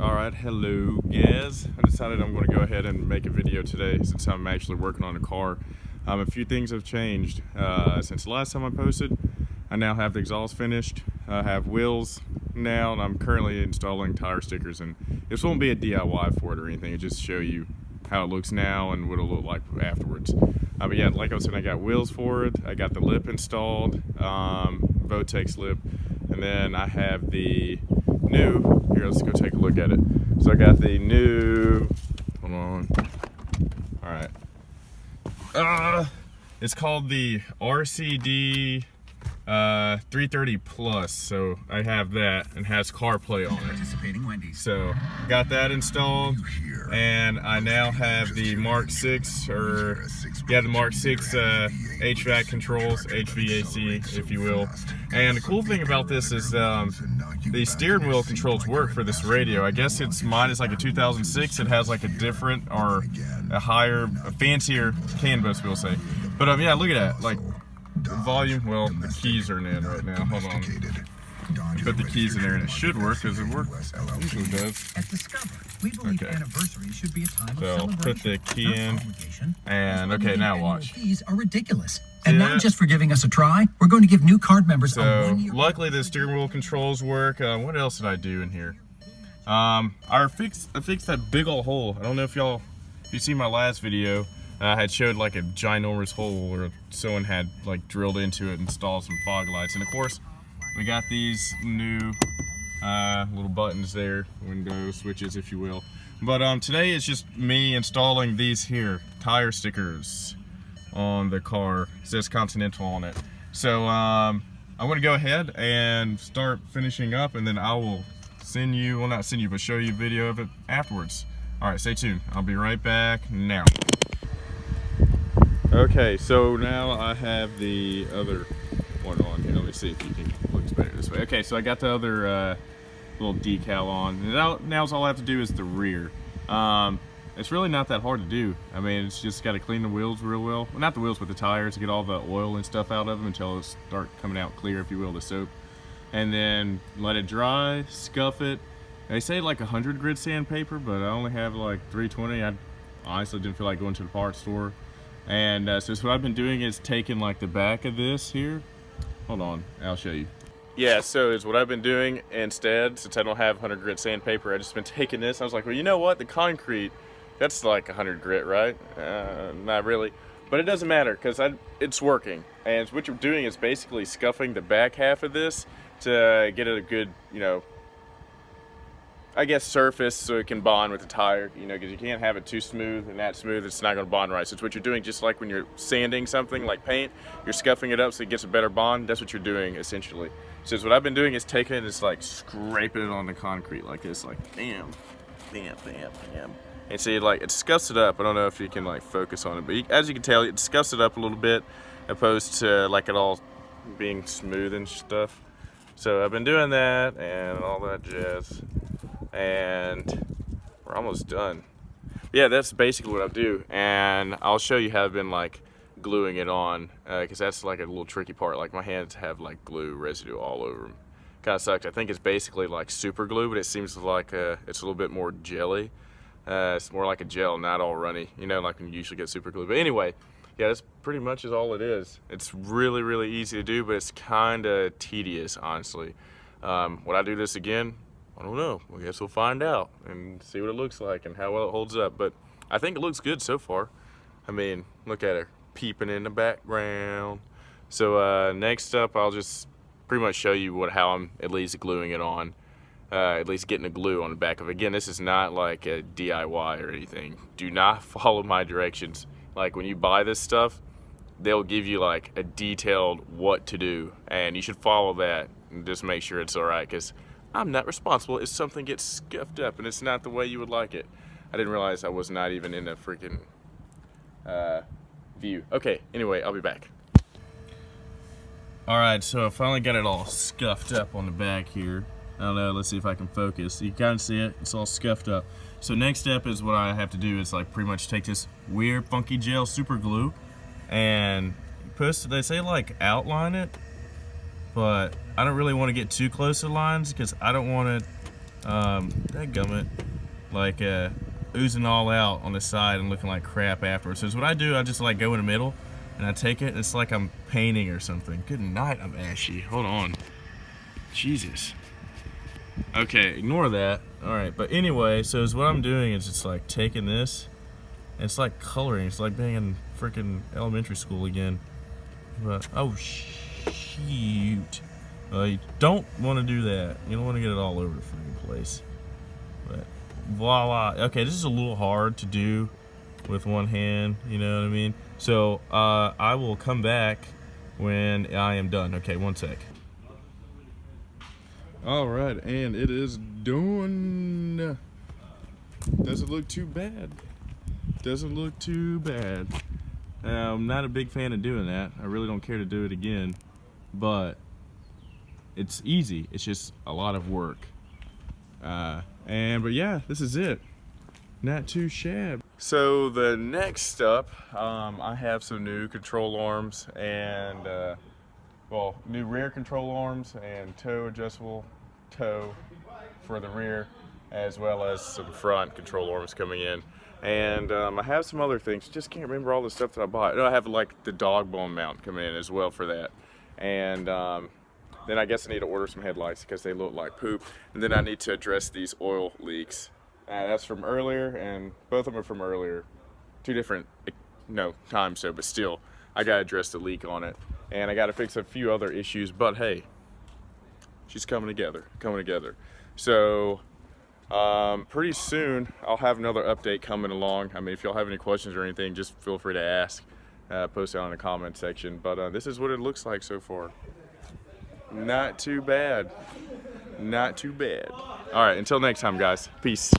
Alright, hello guys. I decided I'm going to go ahead and make a video today since I'm actually working on a car. A few things have changed since the last time I posted. I now have the exhaust finished. I have wheels now, and I'm currently installing tire stickers. And this won't be a DIY for it or anything. It just show you how it looks now and what it'll look like afterwards. But yeah, like I was saying, I got wheels for it. I got the lip installed, Votex lip, and then I have the new. Here, let's go take a look at it. So I got the new. Hold on. All right. It's called the RCD 330 Plus. So I have that and has CarPlay on it. So got that installed, and I now have the Mark 6 the Mark 6 HVAC controls, HVAC, if you will. And the cool thing about this is the steering wheel controls work for this radio. I guess mine is like a 2006. It has like a different or a fancier CAN bus, we'll say. But yeah, look at that. Like volume. Well, the keys are in right now. Hold on. Put the keys in there and it should work because it works. It usually does. At Discover, we believe anniversary should be a time of celebration. Put the key in, and okay, now watch. Fees are ridiculous. And not just for giving us a try, we're going to give new card members a 1-year. Luckily the steering wheel controls work. What else did I do in here? I fixed that big old hole. I don't know if you see my last video. I had showed like a ginormous hole where someone had like drilled into it and installed some fog lights. And of course, we got these new little buttons there, window switches, if you will. But today is just me installing these here tire stickers on the car. It says Continental on it. So I'm gonna go ahead and start finishing up, and then I will send you, well, not send you, but show you a video of it afterwards. All right, stay tuned. I'll be right back now. Okay, so now I have the other one on here. Let me see if you think it looks better this way. Okay, so I got the other little decal on. Now all I have to do is the rear. It's really not that hard to do. I mean, it's just got to clean the wheels real well. Well, not the wheels, but the tires, to get all the oil and stuff out of them until it start coming out clear, if you will, the soap. And then let it dry, scuff it. They say like 100 grit sandpaper, but I only have like 320. I honestly didn't feel like going to the parts store. And so what I've been doing is taking like the back of this here. Hold on, I'll show you. Yeah, so is what I've been doing instead, since I don't have 100 grit sandpaper, I've just been taking this. I was like, well, you know what? The concrete, that's like 100 grit, right? Not really. But it doesn't matter because it's working. And what you're doing is basically scuffing the back half of this to get it a good, I guess, surface so it can bond with the tire, because you can't have it too smooth and that smooth, it's not going to bond right. So it's what you're doing, just like when you're sanding something like paint, you're scuffing it up so it gets a better bond. That's what you're doing essentially. So what I've been doing is taking it, just like scraping it on the concrete like this, like bam, bam, bam, bam. And see, like, it scuffs it up. I don't know if you can like focus on it, but as you can tell, it scuffs it up a little bit opposed to like it all being smooth and stuff. So I've been doing that and all that jazz. And we're almost done. Yeah, that's basically what I do, and I'll show you how I've been like gluing it on, because that's like a little tricky part. Like my hands have like glue residue all over them. Kind of sucks. I think it's basically like super glue, but it seems like it's a little bit more jelly. It's more like a gel, not all runny, like when you usually get super glue. But anyway, yeah, that's pretty much is all it is. It's really, really easy to do, but it's kind of tedious, honestly. Would I do this again? I don't know. I guess we'll find out and see what it looks like and how well it holds up. But I think it looks good so far. I mean, look at her peeping in the background. So next up, I'll just pretty much show you how I'm at least gluing it on. At least getting the glue on the back of it. Again, this is not like a DIY or anything. Do not follow my directions. Like when you buy this stuff, they'll give you like a detailed what to do, and you should follow that and just make sure it's all right, because I'm not responsible if something gets scuffed up and it's not the way you would like it. I didn't realize I was not even in the freaking view. Okay, anyway, I'll be back. Alright, so I finally got it all scuffed up on the back here. I don't know, let's see if I can focus. You can kind of see it, it's all scuffed up. So next step is what I have to do is like pretty much take this weird funky gel super glue and they say like outline it, but I don't really want to get too close to the lines because I don't want it Dadgummit, like oozing all out on the side and looking like crap afterwards. So what I do, I just like go in the middle and I take it. It's like I'm painting or something. Good night, I'm ashy. Hold on. Jesus. Okay, ignore that. All right, but anyway, so what I'm doing is just like taking this. And it's like coloring. It's like being in freaking elementary school again. But oh shoot. You don't want to do that. You don't want to get it all over the freaking place. But voila. Okay, this is a little hard to do with one hand, you know what I mean? So I will come back when I am done. Okay, one sec. All right, and it is done. Doesn't look too bad. Doesn't look too bad. I'm not a big fan of doing that. I really don't care to do it again, but it's easy. It's just a lot of work. But yeah, this is it. Not too shabby. So the next up, I have some new control arms and well, new rear control arms and toe adjustable toe for the rear, as well as some front control arms coming in. And I have some other things, just can't remember all the stuff that I bought. I have like the dog bone mount coming in as well for that. And then I guess I need to order some headlights because they look like poop. And then I need to address these oil leaks. That's from earlier, and both of them are from earlier. Two different, times so, but still, I gotta address the leak on it. And I gotta fix a few other issues, but hey, she's coming together. So, pretty soon I'll have another update coming along. I mean, if y'all have any questions or anything, just feel free to ask. Post it on the comment section. But this is what it looks like so far. Not too bad. Not too bad. All right, until next time, guys. Peace.